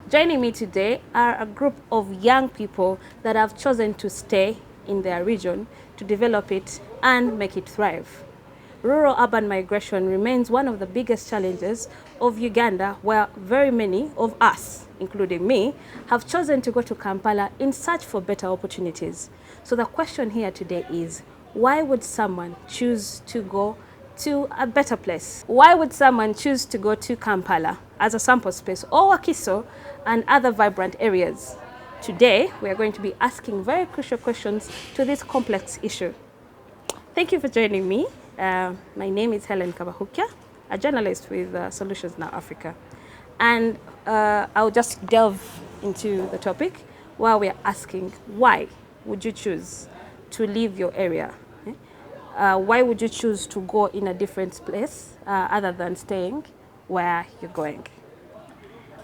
Joining me today are a group of young people that have chosen to stay in their region to develop it and make it thrive. Rural-urban migration remains one of the biggest challenges of Uganda, where very many of us, including me, have chosen to go to Kampala in search for better opportunities. So the question here today is, why would someone choose to go to a better place? Why would someone choose to go to Kampala as a sample space, or Wakiso and other vibrant areas? Today, we are going to be asking very crucial questions to this complex issue. Thank you for joining me. My name is Helen Kabahukia, a journalist with Solutions Now Africa. And I'll just delve into the topic while we're asking, why would you choose to leave your area? Why would you choose to go in a different place other than staying where you're going?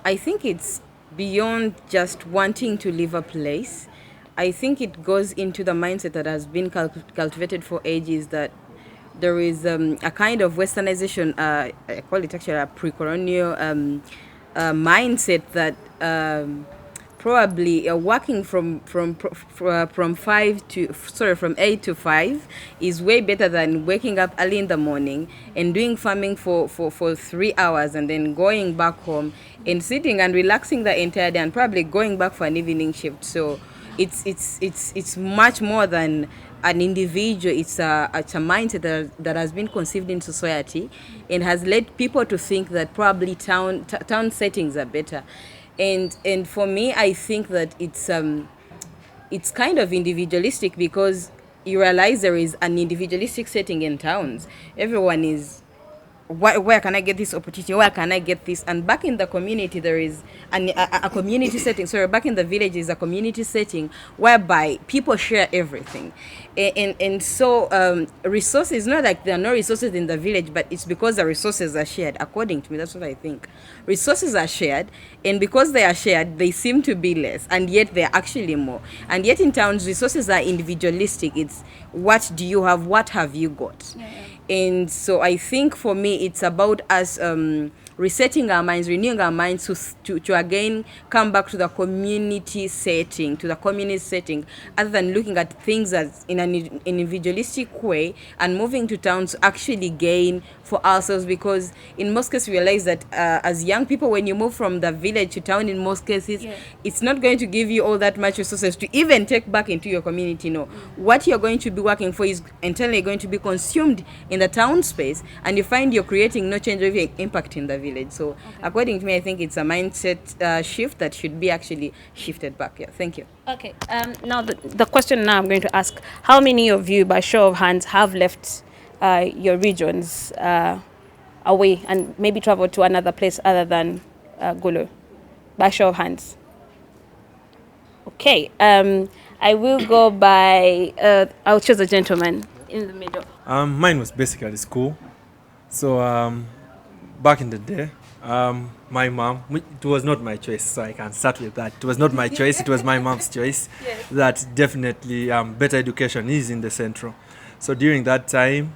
I think it's beyond just wanting to leave a place. I think it goes into the mindset that has been cultivated for ages, that there is a kind of westernization, I call it actually a pre-colonial mindset that probably working from 8 to 5 is way better than waking up early in the morning and doing farming for 3 hours and then going back home and sitting and relaxing the entire day and probably going back for an evening shift. So it's much more than an individual. It's a mindset that has been conceived in society and has led people to think that probably town settings are better. And for me, I think that it's kind of individualistic, because you realize there is an individualistic setting in towns. Everyone is, where can I get this opportunity? Where can I get this? And back in the community, there is a community setting. Sorry, back in the village is a community setting whereby people share everything. And so resources, not like there are no resources in the village, but it's because the resources are shared. According to me, that's what I think. Resources are shared, and because they are shared, they seem to be less, and yet they're actually more. And yet in towns, resources are individualistic. It's what do you have, what have you got? Yeah. And so I think for me, it's about us resetting our minds, renewing our minds to again come back to the community setting, other than looking at things as in an individualistic way and moving to towns to actually gain for ourselves. Because in most cases, we realize that as young people, when you move from the village to town, in most cases, it's not going to give you all that much resources to even take back into your community. No, what you're going to be working for is entirely going to be consumed in the town space, and you find you're creating no change or even impact in the village. So according to me, I think it's a mindset shift that should be actually shifted back. Yeah, thank you. Okay, now the question now I'm going to ask, how many of you, by show of hands, have left your regions away and maybe traveled to another place other than Gulu? By show of hands. Okay, I will go by, I'll choose a gentleman in the middle. Mine was basically school. So back in the day, my mom, it was not my choice, so I can start with that. It was not my choice, it was my mom's choice. Yes. That definitely better education is in the central. So during that time,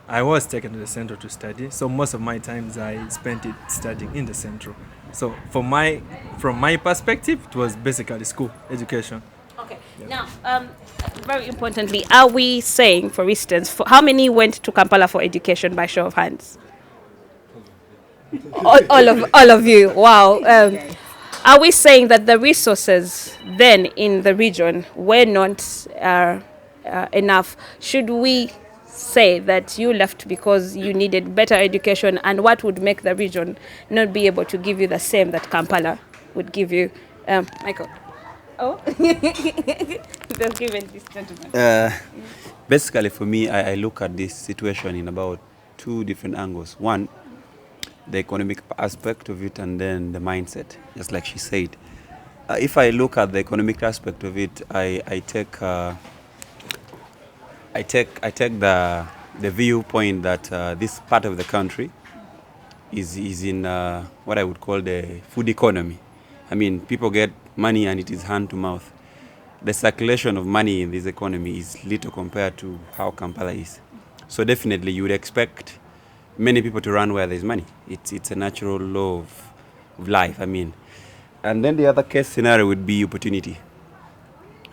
I was taken to the central to study. So most of my times I spent it studying in the central. So from my perspective, it was basically school education. Okay. Yeah. Now, very importantly, are we saying, for instance, how many went to Kampala for education by show of hands? all of you. Wow. Are we saying that the resources then in the region were not enough? Should we say that you left because you needed better education, and what would make the region not be able to give you the same that Kampala would give you? Michael. Oh, they've given this gentleman. Basically, for me, I look at this situation in about two different angles. One, the economic aspect of it, and then the mindset, just like she said. If I look at the economic aspect of it, I take the viewpoint that this part of the country is in what I would call the food economy. I mean, people get money and it is hand to mouth. The circulation of money in this economy is little compared to how Kampala is. So definitely you would expect many people to run where there's money. It's a natural law life. I mean, and then the other case scenario would be opportunity.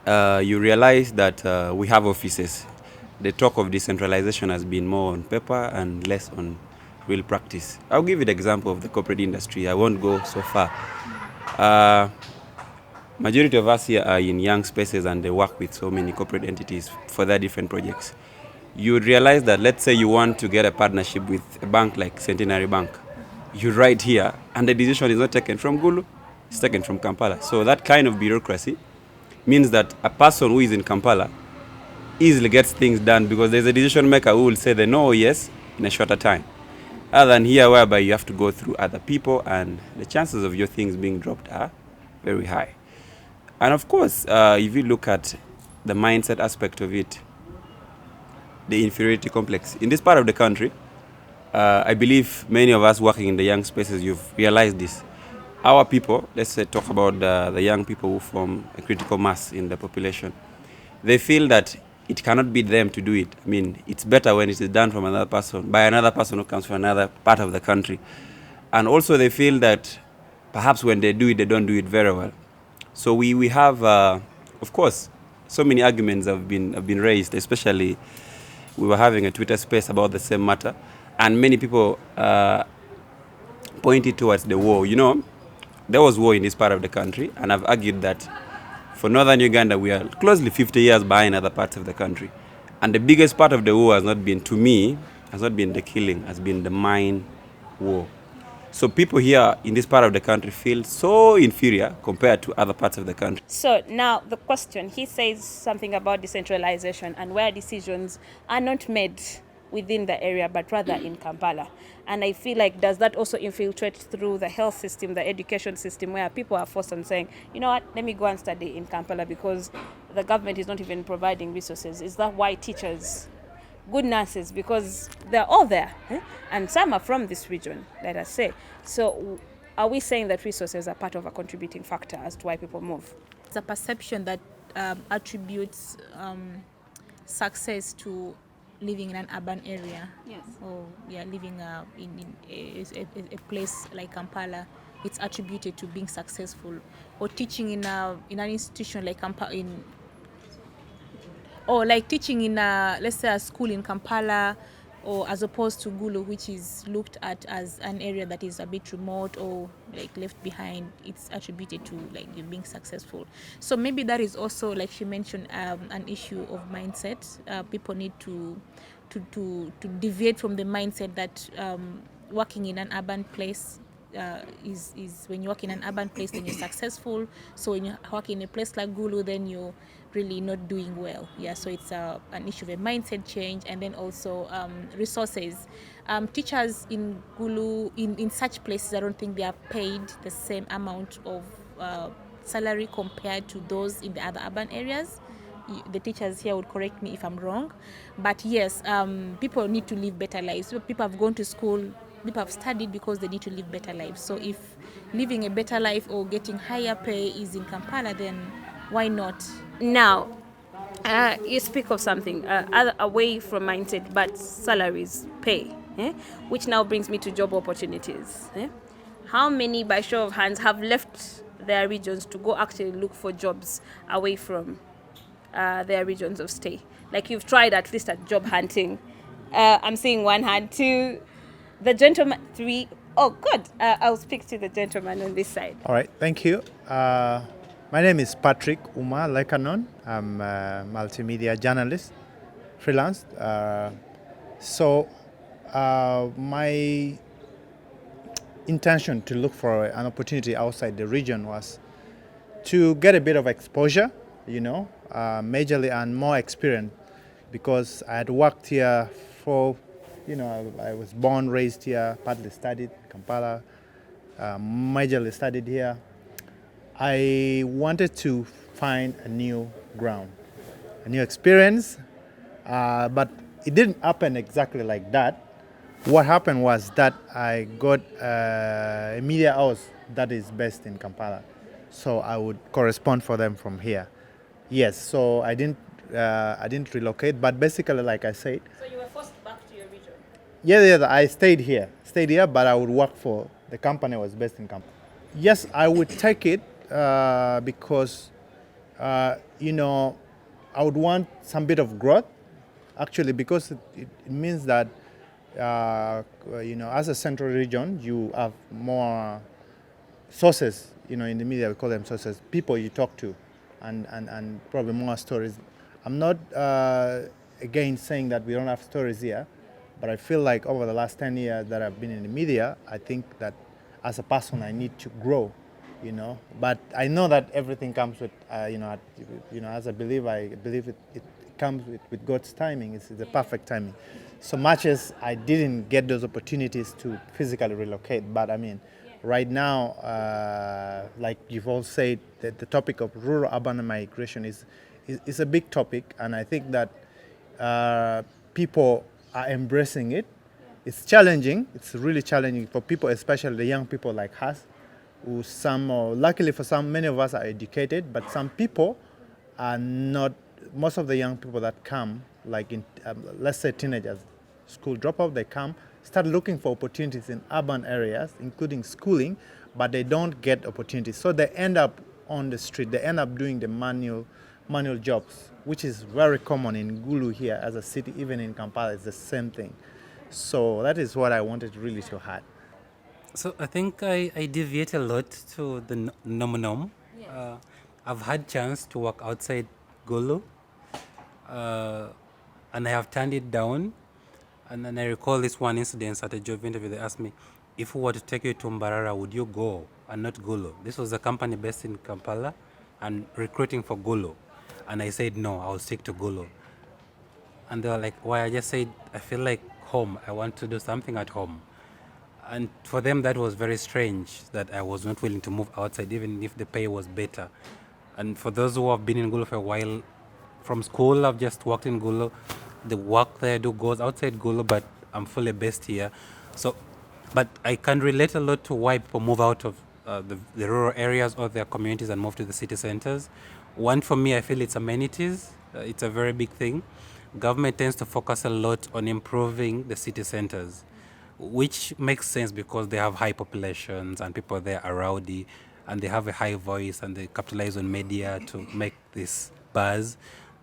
You realize that we have offices. The talk of decentralization has been more on paper and less on real practice. I'll give you the example of the corporate industry. I won't go so far. Majority of us here are in young spaces and they work with so many corporate entities for their different projects. You would realize that, let's say you want to get a partnership with a bank like Centenary Bank. You write here and the decision is not taken from Gulu, it's taken from Kampala. So that kind of bureaucracy means that a person who is in Kampala easily gets things done because there's a decision maker who will say the no or yes in a shorter time. Other than here, whereby you have to go through other people and the chances of your things being dropped are very high. And of course, if you look at the mindset aspect of it, the inferiority complex. In this part of the country, I believe many of us working in the young spaces, you've realized this. Our people, let's say talk about the young people who form a critical mass in the population, they feel that it cannot be them to do it. I mean, it's better when it is done from another person, by another person who comes from another part of the country. And also they feel that perhaps when they do it, they don't do it very well. So we have, of course, so many arguments have been raised, especially we were having a Twitter space about the same matter, and many people pointed towards the war. You know, there was war in this part of the country, and I've argued that for northern Uganda, we are closely 50 years behind other parts of the country. And the biggest part of the war has not been, to me, has not been the killing, has been the mine war. So people here in this part of the country feel so inferior compared to other parts of the country. So now the question, he says something about decentralization and where decisions are not made within the area but rather in Kampala. And I feel like, does that also infiltrate through the health system, the education system, where people are forced on saying, you know what, let me go and study in Kampala because the government is not even providing resources? Is that why teachers, good nurses, because they're all there, and some are from this region, let us say. So are we saying that resources are part of a contributing factor as to why people move? It's a perception that attributes success to living in an urban area. Yes. Or living in a place like Kampala. It's attributed to being successful. Or teaching in an institution like Kampala, or like teaching in let's say a school in Kampala, or as opposed to Gulu, which is looked at as an area that is a bit remote or like left behind. It's attributed to like you being successful. So maybe that is also, like she mentioned, an issue of mindset. People need to deviate from the mindset that working in an urban place is when you work in an urban place, then you're successful. So when you work in a place like Gulu, then you're really not doing well. Yeah, so it's an issue of a mindset change, and then also resources. Teachers in Gulu, in such places, I don't think they are paid the same amount of salary compared to those in the other urban areas. The teachers here would correct me if I'm wrong, but yes, people need to live better lives. People have gone to school, people have studied because they need to live better lives. So if living a better life or getting higher pay is in Kampala, then why not? Now, you speak of something away from mindset, but salaries, pay, which now brings me to job opportunities. How many, by show of hands, have left their regions to go actually look for jobs away from their regions of stay? Like, you've tried at least at job hunting. I'm seeing one hand, two, the gentleman, three. Oh, good. I'll speak to the gentleman on this side. All right, thank you. My name is Patrick Uma Lekanon. I'm a multimedia journalist, freelance. My intention to look for an opportunity outside the region was to get a bit of exposure, majorly, and more experience, because I had worked here for, I was born, raised here, partly studied in Kampala, majorly studied here. I wanted to find a new ground, a new experience, but it didn't happen exactly like that. What happened was that I got a media house that is based in Kampala, so I would correspond for them from here. Yes, so I didn't relocate, but basically, like I said. So you were forced back to your region? Yeah, I stayed here, but I would work for the company was based in Kampala. Yes, I would take it because, I would want some bit of growth, actually, because it means that, as a central region, you have more sources, in the media we call them sources, people you talk to, and probably more stories. I'm not again saying that we don't have stories here, but I feel like over the last 10 years that I've been in the media, I think that as a person I need to grow, But I know that everything comes with, as a believer, I believe it comes with God's timing. It's the perfect timing. So much as I didn't get those opportunities to physically relocate, but I mean, right now, like you've all said, that the topic of rural-urban migration is a big topic, and I think that people are embracing it. It's challenging. It's really challenging for people, especially the young people like us, who luckily for some, many of us are educated, but some people are not. Most of the young people that come, like let's say teenagers, school dropout, they come, start looking for opportunities in urban areas, including schooling, but they don't get opportunities. So they end up on the street. They end up doing the manual jobs, which is very common in Gulu here as a city. Even in Kampala, it's the same thing. So that is what I wanted really to add. So I think I deviate a lot to the nom. I've had chance to work outside Gulu, and I have turned it down. And then I recall this one incident at a job interview. They asked me, if we were to take you to Mbarara, would you go and not Gulu? This was a company based in Kampala and recruiting for Gulu. And I said, no, I'll stick to Gulu. And they were like, why? I just said, I feel like home. I want to do something at home. And for them, that was very strange that I was not willing to move outside, even if the pay was better. And for those who have been in Gulu for a while, from school, I've just worked in Gulu. The work there I do goes outside Gulu, but I'm fully based here. So, but I can relate a lot to why people move out of the rural areas or their communities and move to the city centers. One, for me, I feel it's amenities. It's a very big thing. Government tends to focus a lot on improving the city centers, which makes sense because they have high populations and people there are rowdy and they have a high voice and they capitalize on media to make this buzz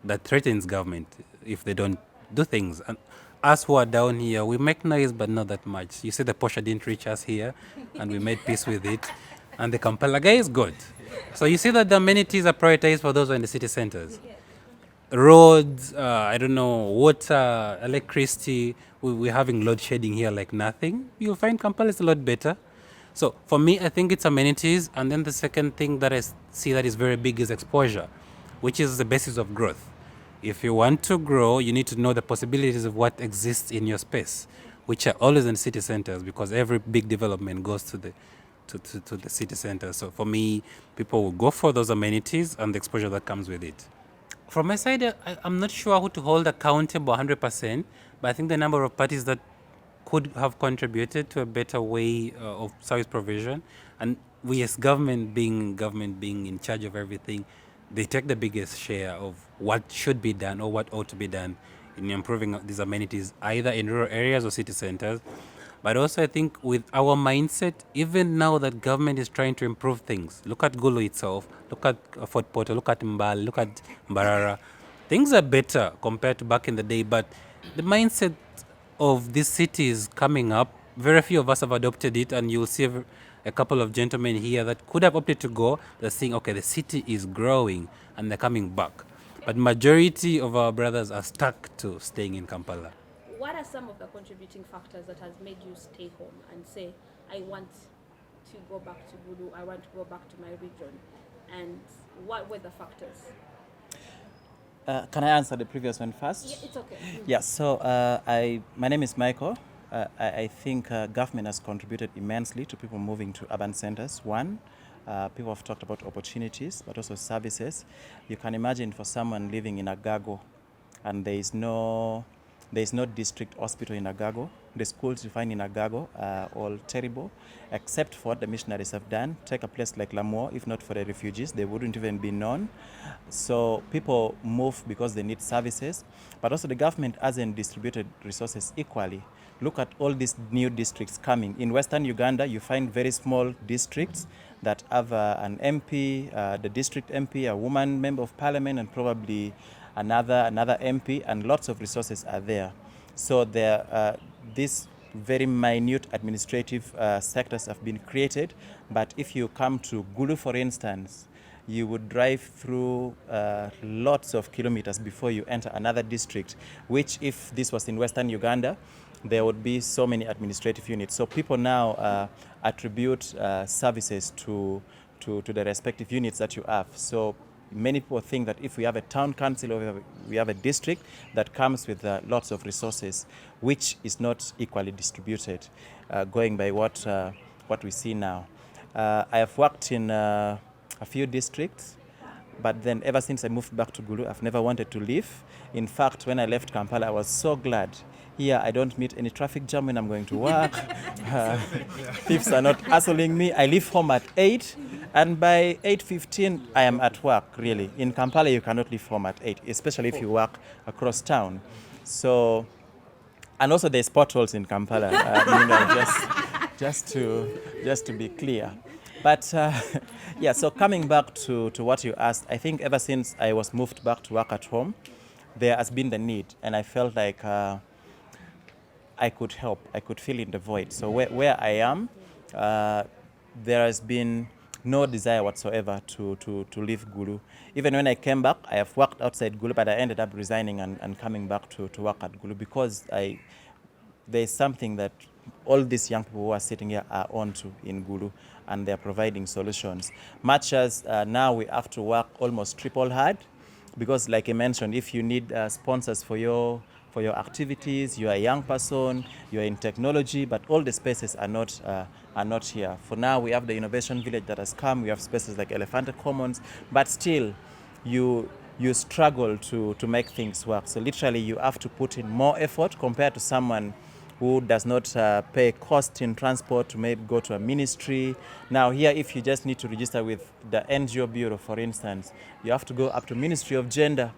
that threatens government if they don't do things. And us who are down here, we make noise, but not that much. You see, the Posha didn't reach us here, and we made peace with it. And the Kampala guy is good. So you see that the amenities are prioritized for those who are in the city centers. Roads, water, electricity. We're having load shedding here like nothing. You'll find Kampala is a lot better. So for me, I think it's amenities. And then the second thing that I see that is very big is exposure, which is the basis of growth. If you want to grow, you need to know the possibilities of what exists in your space, which are always in city centers, because every big development goes to the city center. So for me, people will go for those amenities and the exposure that comes with it. From my side, I'm not sure who to hold accountable 100%, but I think the number of parties that could have contributed to a better way of service provision, and we as government being in charge of everything, they take the biggest share of what should be done or what ought to be done in improving these amenities, either in rural areas or city centers. But also I think with our mindset, even now that government is trying to improve things, look at Gulu itself, look at Fort Portal, look at Mbal, look at Mbarara, things are better compared to back in the day, but the mindset of these cities coming up, very few of us have adopted it, and you'll see a couple of gentlemen here that could have opted to go. They're saying, okay, the city is growing, and they're coming back. But majority of our brothers are stuck to staying in Kampala. What are some of the contributing factors that has made you stay home and say, I want to go back to Gulu, I want to go back to my region? And what were the factors? Can I answer the previous one first? Yeah, it's okay. Yeah, so my name is Michael. I think government has contributed immensely to people moving to urban centers. One, people have talked about opportunities, but also services. You can imagine for someone living in Agago, and there is no district hospital in Agago. The schools you find in Agago are all terrible, except for what the missionaries have done. Take a place like Lamour, if not for the refugees, they wouldn't even be known. So people move because they need services, but also the government hasn't distributed resources equally. Look at all these new districts coming. In Western Uganda, you find very small districts that have an MP, the district MP, a woman member of parliament, and probably another MP, and lots of resources are there. So these very minute administrative sectors have been created. But if you come to Gulu, for instance, you would drive through lots of kilometers before you enter another district, which if this was in Western Uganda, there would be so many administrative units. So people now attribute services to the respective units that you have. So many people think that if we have a town council or we have a district, that comes with lots of resources, which is not equally distributed, going by what we see now. I have worked in a few districts, but then ever since I moved back to Gulu, I've never wanted to leave. In fact, when I left Kampala, I was so glad. Here, I don't meet any traffic jam when I'm going to work. Thieves are not hassling me. I leave home at 8, and by 8:15, I am at work, really. In Kampala, you cannot leave home at 8, especially if you work across town. So, and also there's potholes in Kampala, just to be clear. But yeah, so coming back to what you asked, I think ever since I was moved back to work at home, there has been the need, and I felt like I could help. I could fill in the void. So where I am, there has been no desire whatsoever to leave Gulu. Even when I came back, I have worked outside Gulu, but I ended up resigning and coming back to work at Gulu because there's something that all these young people who are sitting here are onto in Gulu, and they're providing solutions. Much as now we have to work almost triple hard, because like I mentioned, if you need sponsors for your activities, you are a young person, you are in technology, but all the spaces are not here. For now, we have the Innovation Village that has come, we have spaces like Elephanta Commons, but still, you struggle to make things work. So literally, you have to put in more effort compared to someone who does not pay cost in transport to maybe go to a ministry. Now here, if you just need to register with the NGO Bureau, for instance, you have to go up to Ministry of Gender.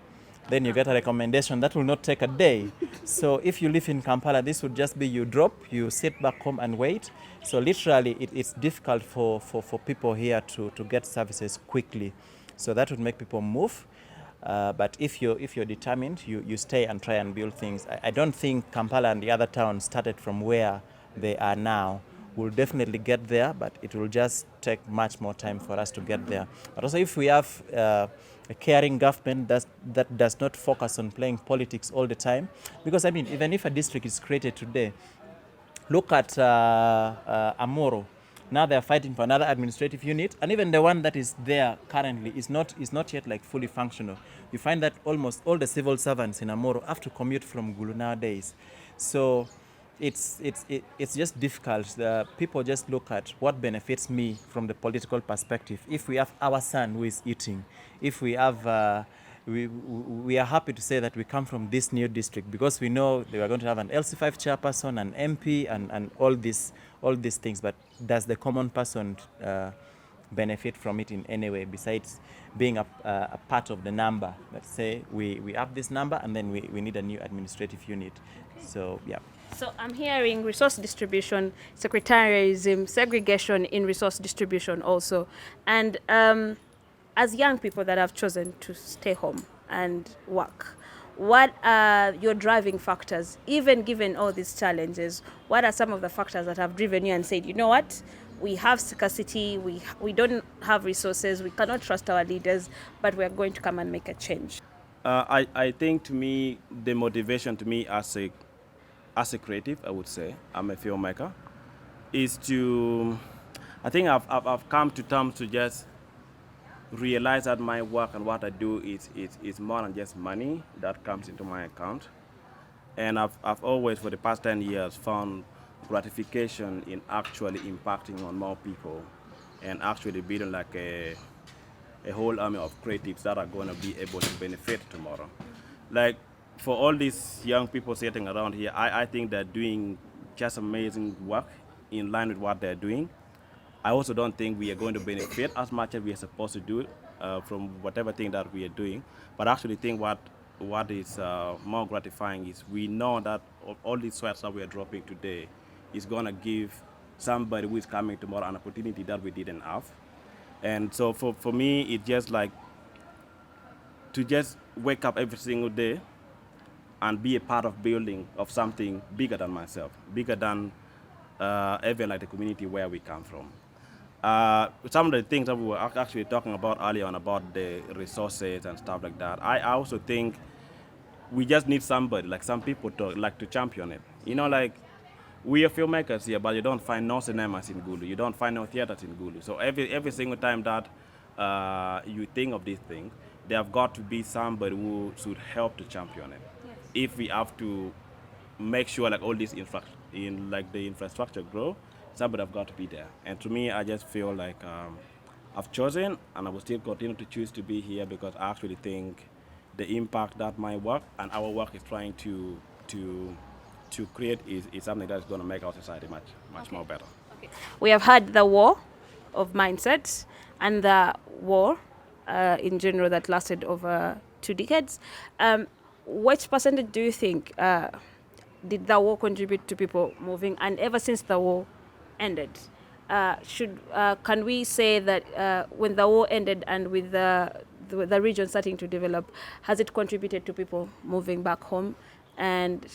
Then you get a recommendation. That will not take a day. So if you live in Kampala, this would just be you drop, you sit back home and wait. So literally, it's difficult for people here to get services quickly. So that would make people move. But if you're determined, you stay and try and build things. I don't think Kampala and the other towns started from where they are now. We'll definitely get there, but it will just take much more time for us to get there. But also if we have a caring government that does not focus on playing politics all the time, because I mean, even if a district is created today, look at Amoro. Now they're fighting for another administrative unit, and even the one that is there currently is not yet like fully functional. You find that almost all the civil servants in Amoro have to commute from Gulu nowadays. So it's just difficult. People just look at what benefits me from the political perspective. If we have our son who is eating, if we have we are happy to say that we come from this new district because we know they are going to have an LC5 chairperson, an MP, and all these things. But does the common person benefit from it in any way besides being a part of the number? Let's say we have this number and then we need a new administrative unit. So yeah. So I'm hearing resource distribution, secretarianism, segregation in resource distribution also. And as young people that have chosen to stay home and work, what are your driving factors? Even given all these challenges, what are some of the factors that have driven you and said, you know what, we have scarcity, we don't have resources, we cannot trust our leaders, but we're going to come and make a change? I think to me, the motivation to me as a creative, I would say, I'm a filmmaker, is to, I think I've come to terms to just realize that my work and what I do is more than just money that comes into my account. And I've always, for the past 10 years, found gratification in actually impacting on more people and actually building like a whole army of creatives that are going to be able to benefit tomorrow. Like, for all these young people sitting around here, I think they're doing just amazing work in line with what they're doing. I also don't think we are going to benefit as much as we are supposed to do from whatever thing that we are doing. But I actually think what is more gratifying is we know that all these sweats that we are dropping today is going to give somebody who is coming tomorrow an opportunity that we didn't have. And so for me, it's just like to just wake up every single day and be a part of building of something bigger than myself, bigger than even like the community where we come from. Some of the things that we were actually talking about earlier on about the resources and stuff like that, I also think we just need somebody, like some people to champion it. You know, like we are filmmakers here, but you don't find no cinemas in Gulu. You don't find no theaters in Gulu. So every single time that you think of these things, there have got to be somebody who should help to champion it. Yes. If we have to make sure like all this the infrastructure grow, somebody have got to be there. And to me, I just feel like I've chosen, and I will still continue to choose to be here because I actually think the impact that my work and our work is trying to create is something that's going to make our society much more better. Okay. We have had the war of mindsets and the war in general that lasted over 2 decades. Which percentage do you think did the war contribute to people moving? And ever since the war ended, can we say that when the war ended and with the region starting to develop, has it contributed to people moving back home? And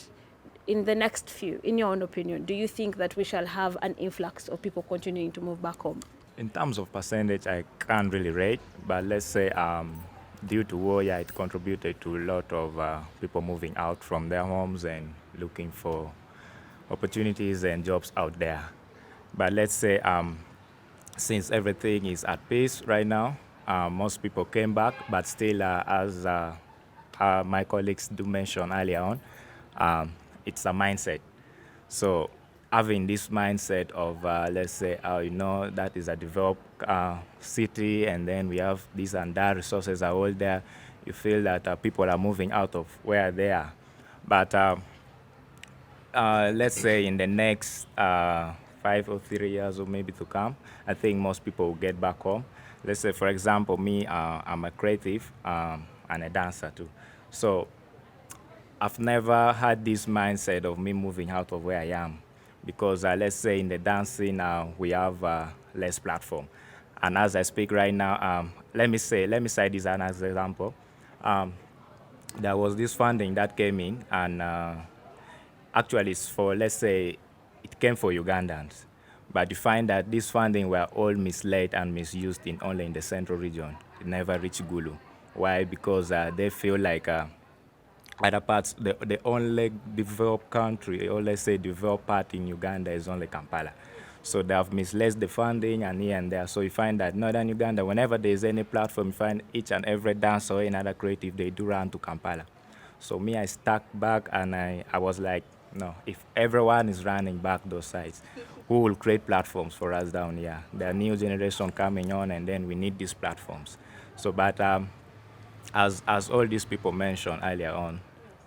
in the next few, in your own opinion, do you think that we shall have an influx of people continuing to move back home? In terms of percentage, I can't really rate, but let's say due to war, yeah, it contributed to a lot of people moving out from their homes and looking for opportunities and jobs out there. But let's say since everything is at peace right now, most people came back, but still, as my colleagues do mention earlier on, it's a mindset. So having this mindset of, let's say, that is a developed city, and then we have this and that, resources are all there, you feel that people are moving out of where they are. But let's say in the next 5 or 3 years or maybe to come, I think most people will get back home. Let's say, for example, me, I'm a creative and a dancer too. So I've never had this mindset of me moving out of where I am because let's say in the dancing, we have less platform. And as I speak right now, let me cite this as an example. There was this funding that came in, and actually it's for, let's say, it came for Ugandans. But you find that this funding were all misled and misused only in the central region. It never reached Gulu. Why? Because they feel like other parts, the only developed country, or let's say developed part in Uganda is only Kampala. So they have misled the funding and here and there. So you find that northern Uganda, whenever there's any platform, you find each and every dancer or another creative, they do run to Kampala. So me, I stuck back and I was like, no, if everyone is running back those sides, who will create platforms for us down here? There are new generation coming on, and then we need these platforms. So, but as all these people mentioned earlier on,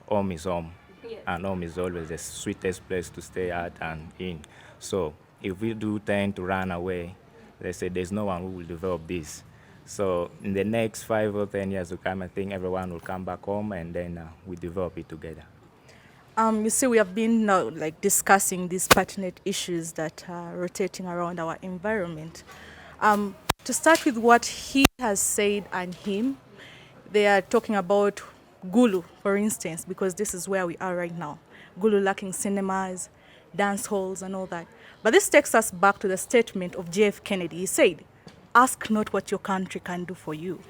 home is home, yes. And home is always the sweetest place to stay at and in. So if we do tend to run away, let's say there's no one who will develop this. So in the next 5 or 10 years to come, I think everyone will come back home, and then we develop it together. You see, we have been discussing these pertinent issues that are rotating around our environment. To start with what he has said and him, they are talking about Gulu, for instance, because this is where we are right now. Gulu lacking cinemas, dance halls, and all that. But this takes us back to the statement of J.F. Kennedy. He said, "Ask not what your country can do for you,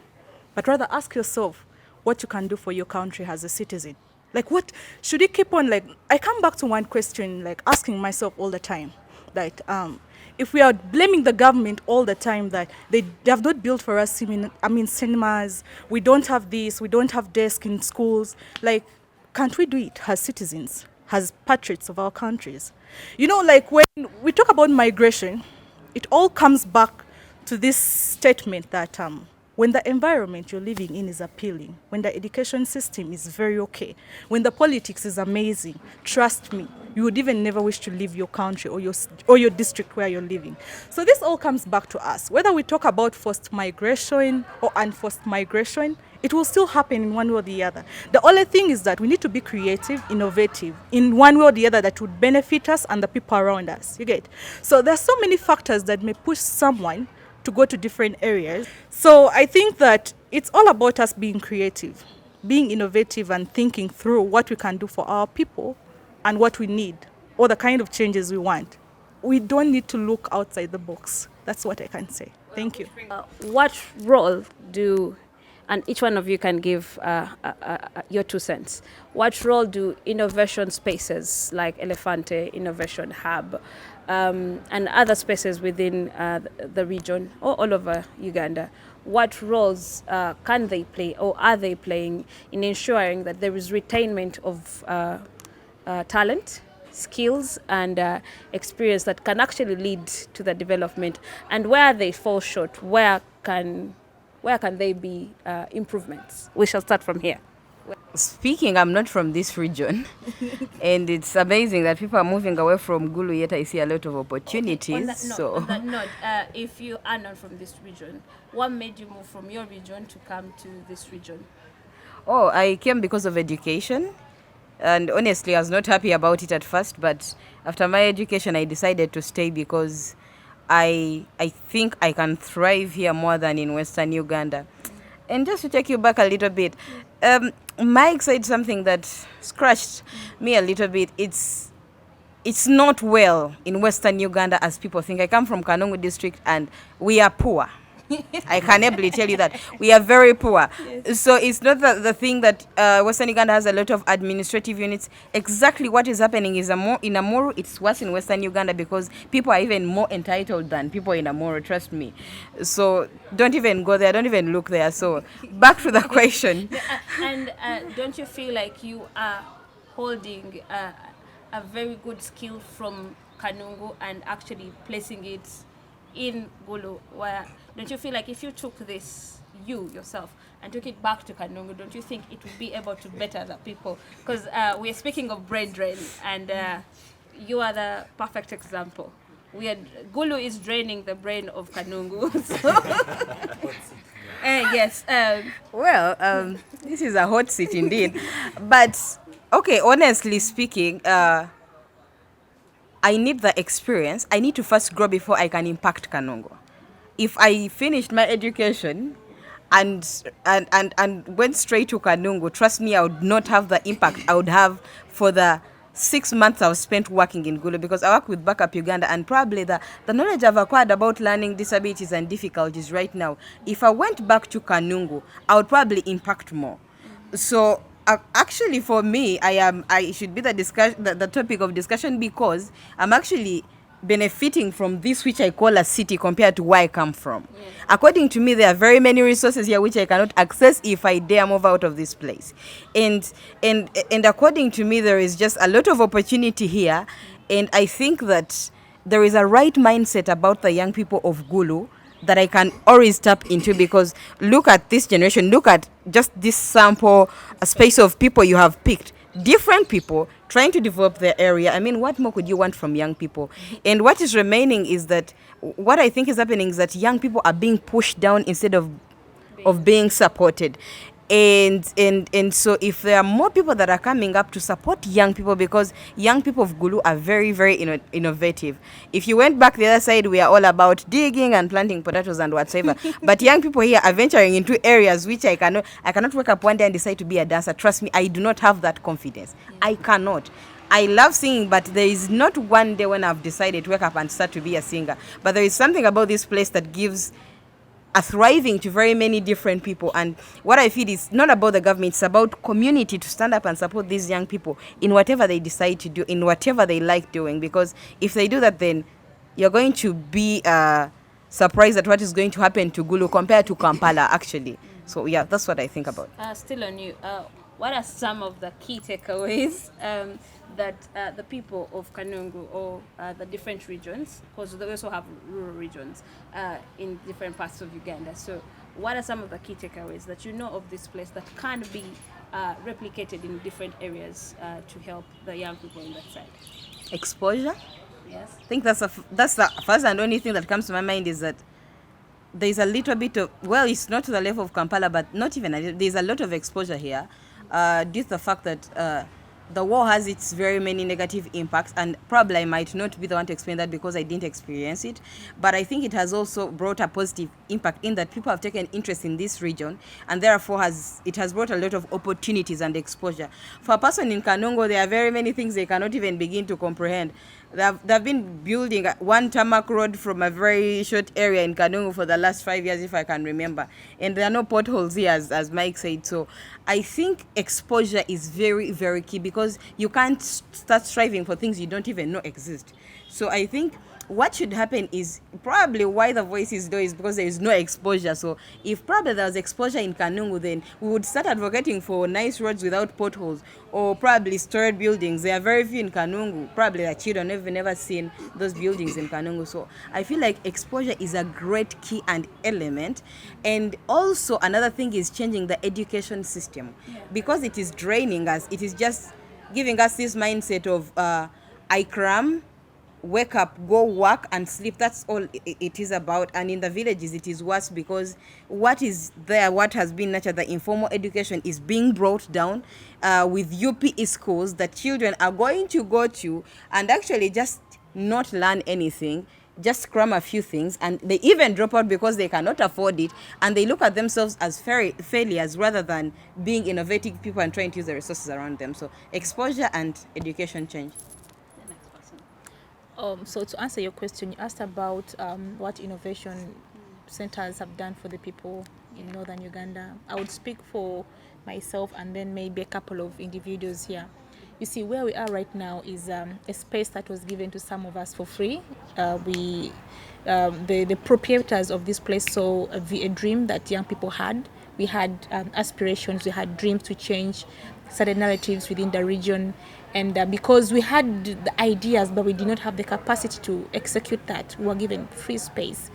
but rather ask yourself what you can do for your country as a citizen." Like, what should you keep on, I come back to one question, asking myself all the time, if we are blaming the government all the time that they have not built for us, cinemas, we don't have this, we don't have desks in schools, can't we do it as citizens, as patriots of our countries? When we talk about migration, it all comes back to this statement that when the environment you're living in is appealing, when the education system is very okay, when the politics is amazing, trust me, you would even never wish to leave your country or your district where you're living. So this all comes back to us. Whether we talk about forced migration or unforced migration, it will still happen in one way or the other. The only thing is that we need to be creative, innovative, in one way or the other that would benefit us and the people around us. You get? So there's so many factors that may push someone to go to different areas. So I think that it's all about us being creative, being innovative, and thinking through what we can do for our people and what we need, or the kind of changes we want. We don't need to look outside the box. That's what I can say. Thank you. What role do, and each one of you can give your 2 cents, what role do innovation spaces like Elefante Innovation Hub and other spaces within the region or all over Uganda, what roles can they play or are they playing in ensuring that there is retainment of talent, skills and experience that can actually lead to the development, and where they fall short, where can they be improvements? We shall start from here. Speaking, I'm not from this region, and it's amazing that people are moving away from Gulu, yet I see a lot of opportunities. On that note, if you are not from this region, what made you move from your region to come to this region? Oh, I came because of education. And honestly, I was not happy about it at first, but after my education, I decided to stay because I think I can thrive here more than in Western Uganda. And just to take you back a little bit, Mike said something that scratched me a little bit. It's not well in Western Uganda as people think. I come from Kanungu district and we are poor. I can ably tell you that. We are very poor. Yes. So it's not the thing that Western Uganda has a lot of administrative units. Exactly what is happening is in Amuru, it's worse in Western Uganda because people are even more entitled than people in Amuru, trust me. So don't even go there, don't even look there. So back to the question. And don't you feel like you are holding a very good skill from Kanungu and actually placing it in Gulu, where don't you feel like if you took this, you yourself, and took it back to Kanungu, don't you think it would be able to better the people? Because we're speaking of brain drain, and you are the perfect example. Gulu is draining the brain of Kanungu. Yes. This is a hot seat indeed. But, okay, honestly speaking, I need the experience. I need to first grow before I can impact Kanungu. If I finished my education and went straight to Kanungu, trust me, I would not have the impact I would have for the 6 months I've spent working in Gulu, because I work with Backup Uganda, and probably the knowledge I've acquired about learning disabilities and difficulties right now, if I went back to Kanungu, I would probably impact more. So actually, for me, I should be the topic of discussion, because I'm actually benefiting from this, which I call a city, compared to where I come from. Yeah. According to me, there are very many resources here which I cannot access if I dare move out of this place. And according to me, there is just a lot of opportunity here, and I think that there is a right mindset about the young people of Gulu that I can always tap into, because look at this generation, look at just this sample, a space of people you have picked. Different people trying to develop their area. I mean, what more could you want from young people? And what is remaining is that what I think is happening is that young people are being pushed down instead of being supported. And so if there are more people that are coming up to support young people, because young people of Gulu are very, very innovative. If you went back the other side, we are all about digging and planting potatoes and whatever. But young people here are venturing into areas which I cannot wake up one day and decide to be a dancer. Trust me, I do not have that confidence. I cannot. I love singing, but there is not one day when I've decided to wake up and start to be a singer. But there is something about this place that gives a thriving to very many different people. And what I feel is not about the government, it's about community to stand up and support these young people in whatever they decide to do, in whatever they like doing. Because if they do that, then you're going to be surprised at what is going to happen to Gulu compared to Kampala, actually. So yeah, that's what I think about. Still on you, what are some of the key takeaways that the people of Kanungu or the different regions, because they also have rural regions in different parts of Uganda. So what are some of the key takeaways that you know of this place that can be replicated in different areas to help the young people on that side? Exposure. Yes. I think that's the first and only thing that comes to my mind, is that there's a little bit of, well, it's not to the level of Kampala, but not even, there's a lot of exposure here due to the fact that the war has its very many negative impacts, and probably I might not be the one to explain that because I didn't experience it, but I think it has also brought a positive impact in that people have taken interest in this region, and therefore it has brought a lot of opportunities and exposure. For a person in Kanungo, there are very many things they cannot even begin to comprehend. They've been building one tarmac road from a very short area in Kanungu for the last 5 years, if I can remember. And there are no potholes here, as Mike said. So I think exposure is very, very key, because you can't start striving for things you don't even know exist. So I think what should happen is, probably why the voice is low is because there is no exposure. So if probably there was exposure in Kanungu, then we would start advocating for nice roads without potholes, or probably storied buildings. There are very few in Kanungu. Probably the children have never seen those buildings in Kanungu. So I feel like exposure is a great key and element. And also another thing is changing the education system, because it is draining us. It is just giving us this mindset of I cram, wake up, go work and sleep. That's all it is about. And in the villages it is worse, because what is there, what has been nurtured, the informal education, is being brought down with UPE schools that children are going to go to and actually just not learn anything, just cram a few things, and they even drop out because they cannot afford it, and they look at themselves as failures rather than being innovative people and trying to use the resources around them. So exposure and education change. So to answer your question, you asked about what innovation centers have done for the people in northern Uganda. I would speak for myself and then maybe a couple of individuals here. You see, where we are right now is a space that was given to some of us for free. The proprietors of this place saw a dream that young people had. We had aspirations, we had dreams to change certain narratives within the region. And because we had the ideas, but we did not have the capacity to execute that, we were given free space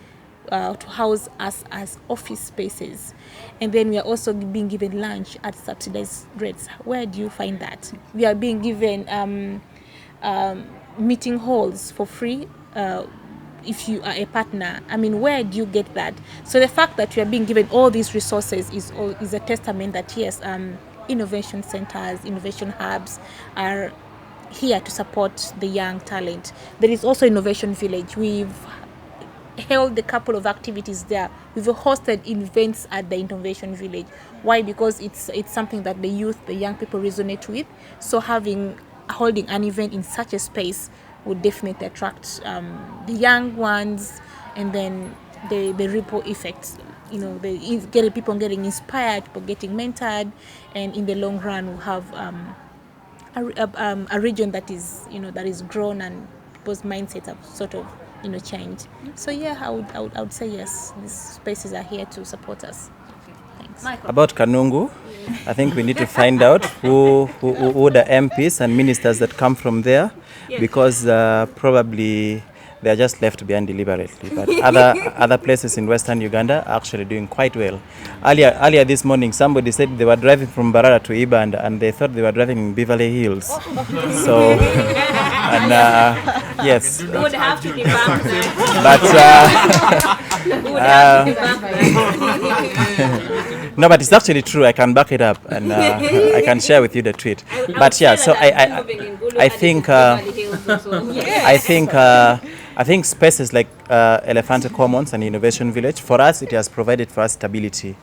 to house us as office spaces. And then we are also being given lunch at subsidized rates. Where do you find that? We are being given meeting halls for free if you are a partner. I mean, where do you get that? So the fact that we are being given all these resources is a testament that, yes, innovation centers, innovation hubs are here to support the young talent. There is also Innovation Village. We've held a couple of activities there. We've hosted events at the Innovation Village. Why? Because it's something that the youth, the young people resonate with. So holding an event in such a space would definitely attract the young ones, and then the ripple effects. You know, people getting inspired, people getting mentored, and in the long run we'll have a region that is grown, and people's mindsets have sort of changed. So yeah, I would say yes, these spaces are here to support us. Thanks. About Kanungu, I think we need to find out who the MPs and ministers that come from there, because probably they are just left behind deliberately. But other places in Western Uganda are actually doing quite well. Earlier this morning, somebody said they were driving from Barara to Uganda and they thought they were driving in Beverly Hills. So, and yes. We would have to debunk that. No, but it's actually true. I can back it up, and I can share with you the tweet. But yeah, so I think spaces like Elephanta Commons and Innovation Village, for us, it has provided for us stability,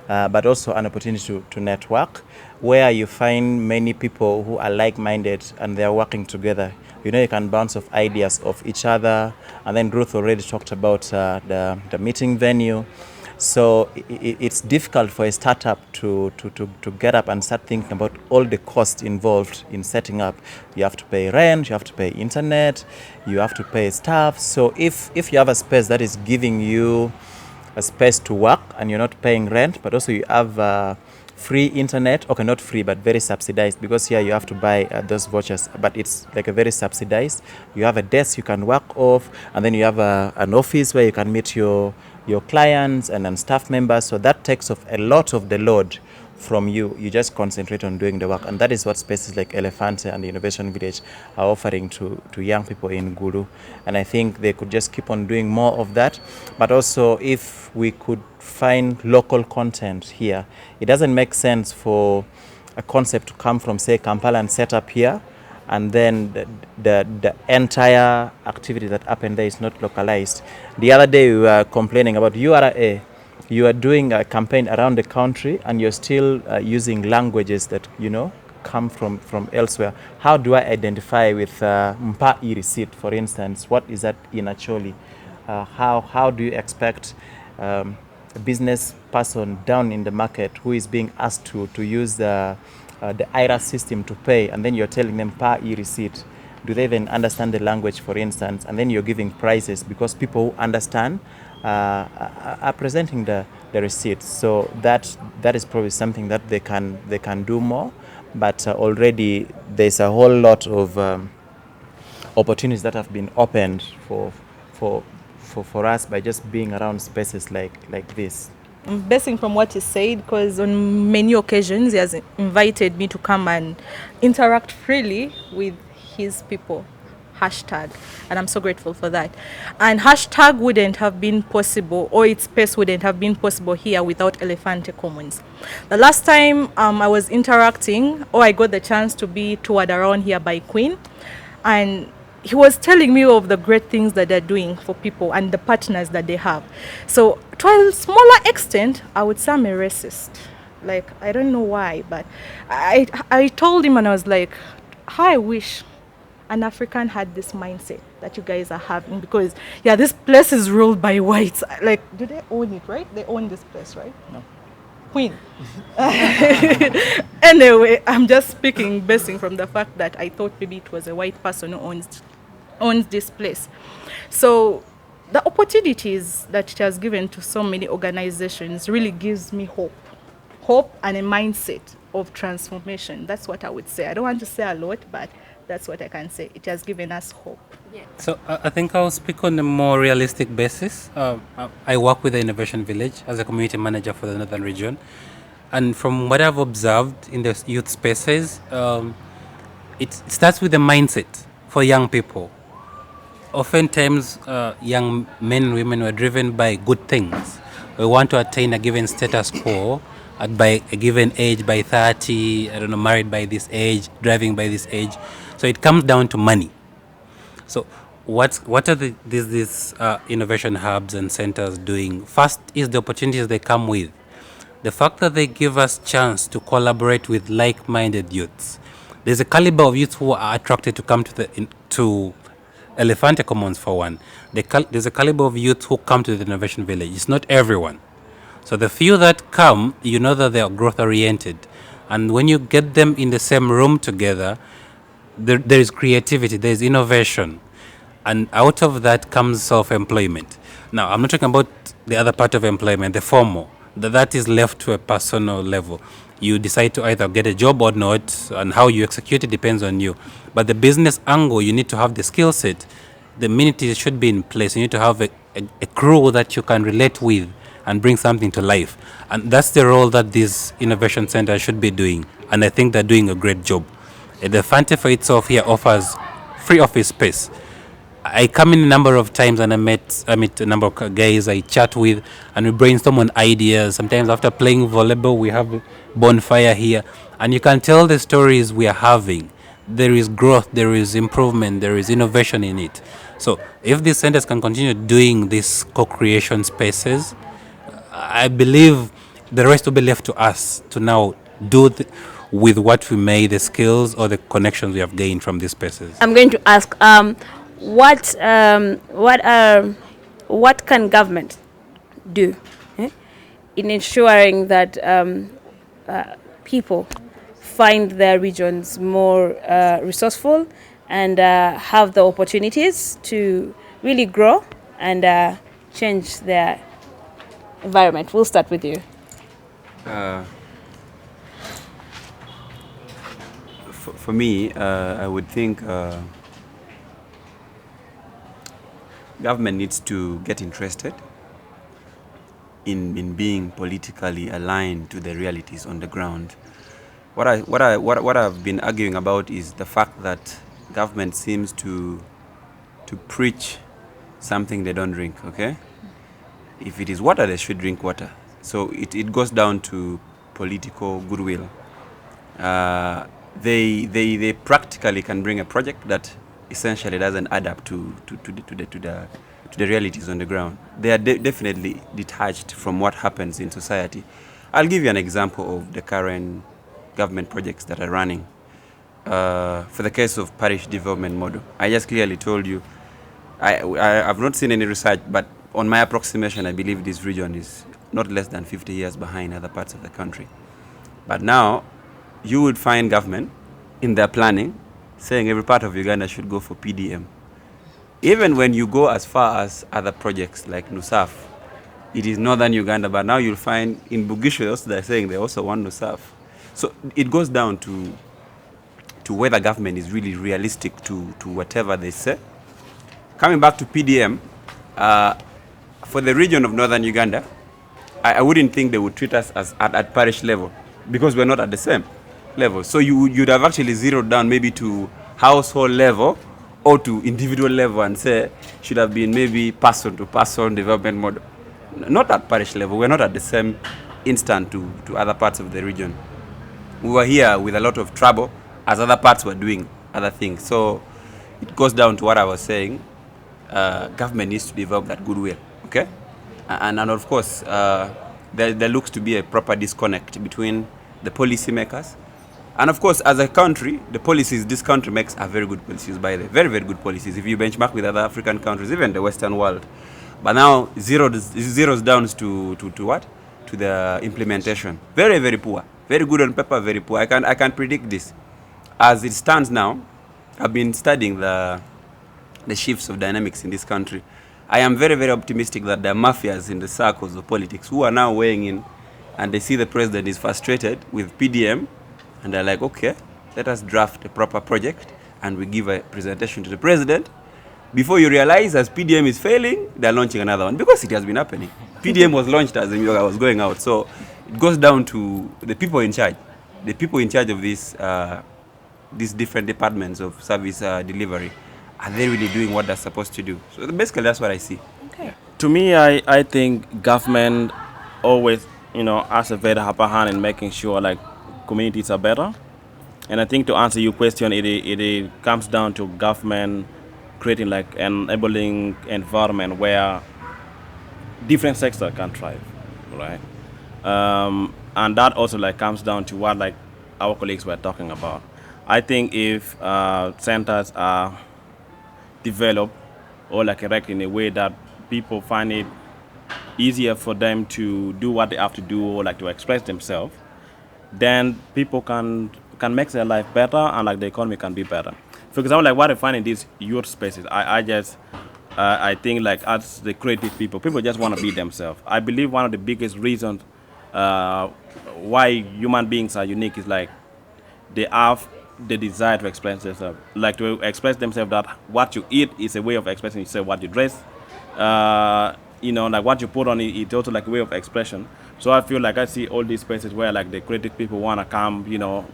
but also an opportunity to network, where you find many people who are like-minded and they are working together. You can bounce off ideas of each other, and then Ruth already talked about the meeting venue. So it's difficult for a startup to get up and start thinking about all the costs involved in setting up. You have to pay rent, you have to pay internet, you have to pay staff. So if you have a space that is giving you a space to work and you're not paying rent, but also you have free internet, okay, not free, but very subsidized, because here you have to buy those vouchers, but it's like a very subsidized. You have a desk you can work off, and then you have an office where you can meet your clients and then staff members. So that takes off a lot of the load from you. You just concentrate on doing the work, and that is what spaces like Elephanta and the Innovation Village are offering to young people in Gulu. And I think they could just keep on doing more of that. But also, if we could find local content here, it doesn't make sense for a concept to come from, say, Kampala and set up here, and then the entire activity that happened there is not localized. The other day we were complaining about URA. You are doing a campaign around the country and you're still using languages that, come from elsewhere. How do I identify with Mpa receipt, for instance? What is that in Acholi? How do you expect a business person down in the market who is being asked to use the IRA system to pay, and then you're telling them per e-receipt? Do they even understand the language, for instance? And then you're giving prices because people who understand are presenting the receipts. So that is probably something that they can do more. But already there's a whole lot of opportunities that have been opened for us by just being around spaces like this. Basing from what he said, because on many occasions he has invited me to come and interact freely with his people. Hashtag, and I'm so grateful for that. And hashtag wouldn't have been possible, or its space wouldn't have been possible here without Elefante Commons. The last time I was interacting, or I got the chance to be toured around here by Queen, and he was telling me of the great things that they're doing for people and the partners that they have. So to a smaller extent, I would say I'm a racist. Like, I don't know why, but I told him, and I was like, how I wish an African had this mindset that you guys are having, because this place is ruled by whites. Like, do they own it, right? They own this place, right? No. Queen. Anyway, I'm just speaking basing from the fact that I thought maybe it was a white person who owns this place. So the opportunities that it has given to so many organizations really gives me hope and a mindset of transformation. That's what I would say. I don't want to say a lot, but that's what I can say. It has given us hope. Yeah. So I think I'll speak on a more realistic basis. I work with the Innovation Village as a community manager for the Northern region. And from what I've observed in the youth spaces, it starts with the mindset for young people. Oftentimes, young men and women were driven by good things. We want to attain a given status quo by a given age, by 30, married by this age, driving by this age. So it comes down to money. So what are these innovation hubs and centers doing? First is the opportunities they come with. The fact that they give us chance to collaborate with like-minded youths. There's a caliber of youths who are attracted to come to Elefante Commons, for one. There's a caliber of youth who come to the Innovation Village. It's not everyone. So the few that come, you know that they are growth-oriented. And when you get them in the same room together, there is creativity, there is innovation. And out of that comes self-employment. Now, I'm not talking about the other part of employment, the formal. That is left to a personal level. You decide to either get a job or not, and how you execute it depends on you. But the business angle, you need to have the skill set. The amenities should be in place. You need to have a crew that you can relate with and bring something to life. And that's the role that these innovation centers should be doing. And I think they're doing a great job. The Fante for itself here offers free office space. I come in a number of times and I meet a number of guys I chat with, and we brainstorm on ideas. Sometimes after playing volleyball, we have a bonfire here, and you can tell the stories we are having. There is growth, there is improvement, there is innovation in it. So if these centers can continue doing these co-creation spaces, I believe the rest will be left to us to now do with what we may, the skills or the connections we have gained from these spaces. I'm going to ask, what can government do in ensuring that people find their regions more resourceful and have the opportunities to really grow and change their environment? We'll start with you. For me, I would think government needs to get interested in being politically aligned to the realities on the ground. What I've been arguing about is the fact that government seems to preach something they don't drink. Okay, if it is water, they should drink water. So it goes down to political goodwill. they practically can bring a project that essentially doesn't add up to the realities on the ground. They are definitely detached from what happens in society. I'll give you an example of the current government projects that are running. For the case of parish development model, I just clearly told you, I've not seen any research, but on my approximation, I believe this region is not less than 50 years behind other parts of the country. But now, you would find government in their planning saying every part of Uganda should go for PDM. Even when you go as far as other projects like Nusaf, it is northern Uganda, but now you'll find in Bugisho they're saying they also want Nusaf. So it goes down to whether government is really realistic to whatever they say. Coming back to PDM, for the region of northern Uganda, I wouldn't think they would treat us as at parish level, because we're not at the same level. So you'd have actually zeroed down maybe to household level or to individual level and say should have been maybe person to person development model. Not at parish level. We're not at the same instant to other parts of the region. We were here with a lot of trouble as other parts were doing other things. So it goes down to what I was saying. Government needs to develop that goodwill, okay? And of course, there looks to be a proper disconnect between the policymakers. And of course, as a country, the policies this country makes are very good policies, by the way. Very, very good policies. If you benchmark with other African countries, even the Western world. But now, zeros down to what? To the implementation. Very, very poor. Very good on paper, very poor. I can predict this. As it stands now, I've been studying the shifts of dynamics in this country. I am very, very optimistic that there are mafias in the circles of politics who are now weighing in, and they see the president is frustrated with PDM, and they're like, okay, let us draft a proper project, and we give a presentation to the president. Before you realize, as PDM is failing, they're launching another one, because it has been happening. PDM was launched as I was going out, so it goes down to the people in charge. The people in charge of these different departments of service delivery. Are they really doing what they're supposed to do? So basically, that's what I see. Okay. To me, I think government always, has a very upper hand in making sure like communities are better. And I think to answer your question, it comes down to government creating like an enabling environment where different sectors can thrive, right? And that also like comes down to what like our colleagues were talking about. I think if centers are developed or like erected in a way that people find it easier for them to do what they have to do or like to express themselves, then people can make their life better and like the economy can be better. For example, like what I find in these youth spaces, I think like as the creative people just want to be themselves. I believe one of the biggest reasons why human beings are unique is like they have the desire to express themselves, like to express themselves that what you eat is a way of expressing yourself, what you dress, like what you put on it's also like a way of expression. So I feel like I see all these spaces where like the creative people want to come,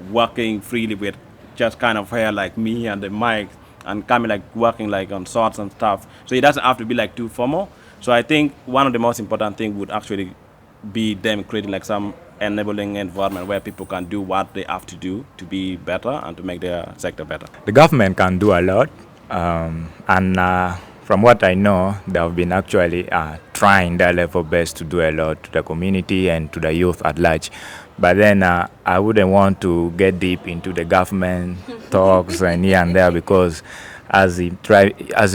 working freely with just kind of hair like me and the mic and coming like working like on sorts and stuff. So it doesn't have to be like too formal. So I think one of the most important things would actually be them creating like some enabling environment where people can do what they have to do to be better and to make their sector better. The government can do a lot, and from what I know, they have been actually trying their level best to do a lot to the community and to the youth at large. But then I wouldn't want to get deep into the government talks and here and there, because as he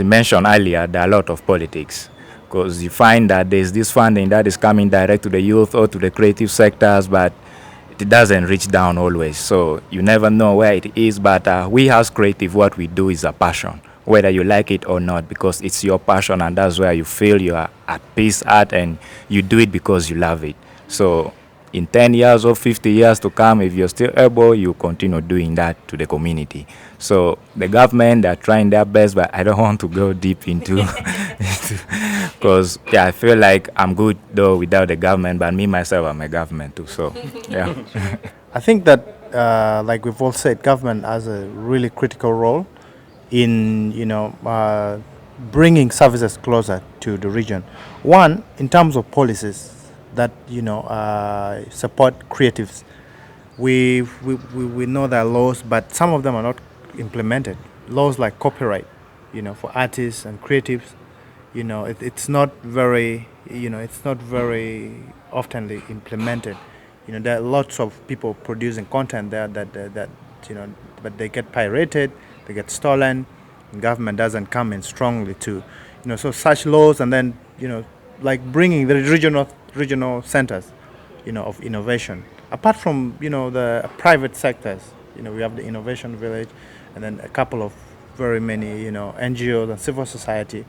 mentioned earlier, there are a lot of politics. Because you find that there's this funding that is coming direct to the youth or to the creative sectors, but it doesn't reach down always. So you never know where it is. But we as creative, what we do is a passion, whether you like it or not, because it's your passion and that's where you feel you are at peace at, and you do it because you love it. So in 10 years or 50 years to come, if you're still able, you continue doing that to the community. So the government, they're trying their best, but I don't want to go deep into because I feel like I'm good though without the government, but me myself, I'm a government too. So yeah. I think that, like we've all said, government has a really critical role in, bringing services closer to the region. One, in terms of policies that, support creatives. We know there are laws, but some of them are not implemented. Laws like copyright, for artists and creatives, it's not very, it's not very oftenly implemented. There are lots of people producing content there that but they get pirated, they get stolen, and government doesn't come in strongly to, so such laws, and then, like bringing the regional centers, of innovation. Apart from, the private sectors, we have the innovation village, and then a couple of very many, NGOs and civil society.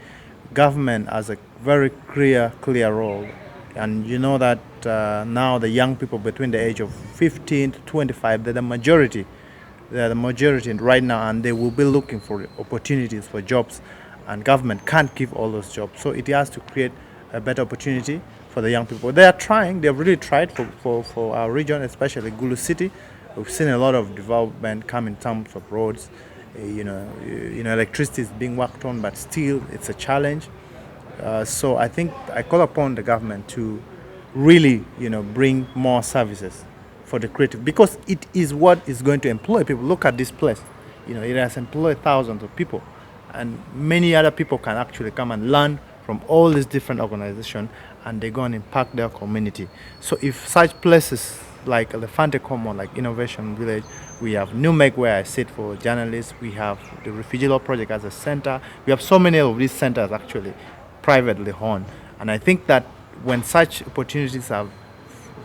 Government has a very clear role, and that now the young people between the age of 15 to 25, they're the majority. They're the majority right now, and they will be looking for opportunities for jobs, and government can't give all those jobs. So it has to create a better opportunity for the young people. They are trying. They've really tried for our region, especially Gulu City. We've seen a lot of development come in terms of roads. Electricity is being worked on, but still it's a challenge. So I think I call upon the government to really, bring more services for the creative, because it is what is going to employ people. Look at this place. It has employed thousands of people, and many other people can actually come and learn from all these different organizations, and they go and impact their community. So if such places like Elefante Common, like Innovation Village, we have New Make, where I sit for journalists, we have the Refugee Law Project as a center, we have so many of these centers actually privately owned. And I think that when such opportunities have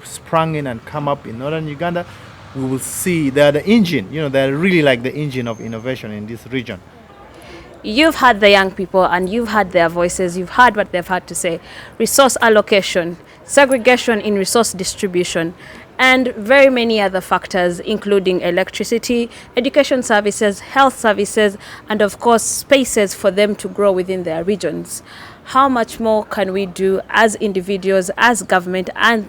sprung in and come up in northern Uganda, we will see they are the engine, they're really like the engine of innovation in this region. You've heard the young people and you've heard their voices, you've heard what they've had to say. Resource allocation, segregation in resource distribution, and very many other factors, including electricity, education services, health services, and of course spaces for them to grow within their regions. How much more can we do as individuals, as government, and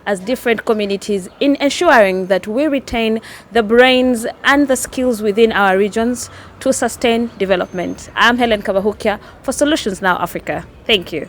as different communities in ensuring that we retain the brains and the skills within our regions to sustain development? I'm Helen Kabahukia for Solutions Now Africa. Thank you.